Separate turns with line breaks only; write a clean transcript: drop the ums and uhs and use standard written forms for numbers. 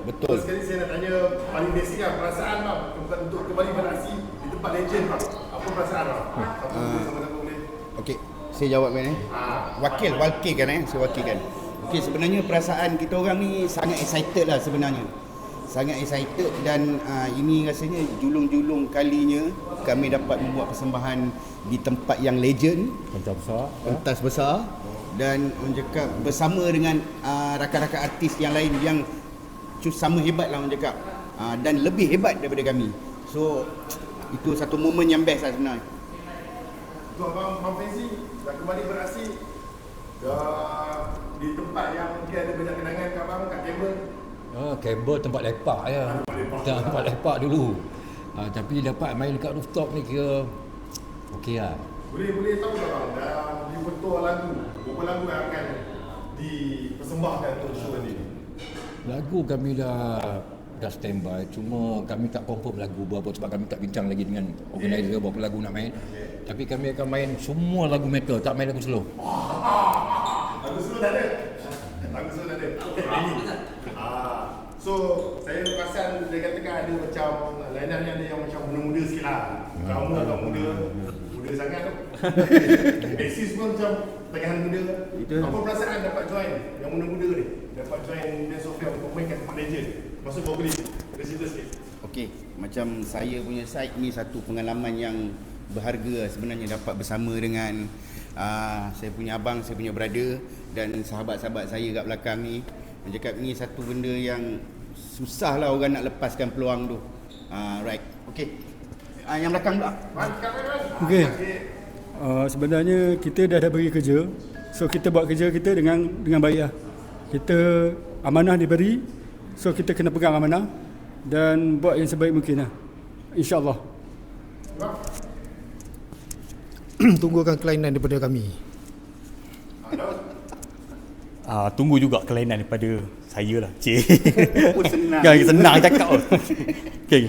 Betul.
Sekali saya nak tanya paling basic kan, perasaan bang untuk kembali beraksi di tempat legend bang. Apa perasaan bang? Sama-sama boleh.
Okey, saya jawab kan wakilkan saya wakilkan. Okey, sebenarnya perasaan kita orang ni sangat excited lah sebenarnya. Sangat excited dan ini rasanya julung-julung kalinya kami dapat membuat persembahan di tempat yang legend, pentas besar dan orang cakap bersama dengan rakan-rakan artis yang lain yang sama hebat lah orang cakap dan lebih hebat daripada kami. So itu satu momen yang best lah sebenarnya.
Untuk Abang Faizi dah kembali beraksi di tempat yang mungkin ada banyak kenangan kat abang kat kabel.
Kabel tempat lepak je. Tempat lepak dulu. Tapi dapat main dekat rooftop ni kira okey lah.
Boleh tahu tak bang, dalam repertoire lagu, berapa lagu yang akan dipersembahkan untuk show ni?
Lagu kami dah standby, cuma kami tak confirm lagu berapa sebab kami tak bincang lagi dengan organizer berapa lagu nak main. Tapi kami akan main semua lagu metal, tak main lagu slow.
Lagu slow tak ada? Lagu slow tak ada? So, saya perasan dia katakan ada macam lain-lain ada yang macam muda-muda sikit lah. Kamu agak muda sangat tu. Basis pun macam tagihan muda. Apa perasaan dapat join yang muda-muda ni? Dapat join Dance Sofia untuk mainkan tempat legend. Maksud kau boleh cerita sikit.
Okey, macam saya punya side ni satu pengalaman yang berharga sebenarnya dapat bersama dengan saya punya abang, saya punya brother dan sahabat-sahabat saya kat belakang ni. Dia cakap ni satu benda yang susah lah orang nak lepaskan peluang tu. Right. Okey. Yang belakang pula.
Okey. Sebenarnya kita dah beri kerja. So kita buat kerja kita dengan baik lah. Kita amanah diberi. So kita kena pegang amanah dan buat yang sebaik mungkin lah. InsyaAllah.
Tunggukan kelainan daripada kami.
Tunggu juga kelainan daripada saya lah. Cik.
Senang.
Senang cakap. Okay.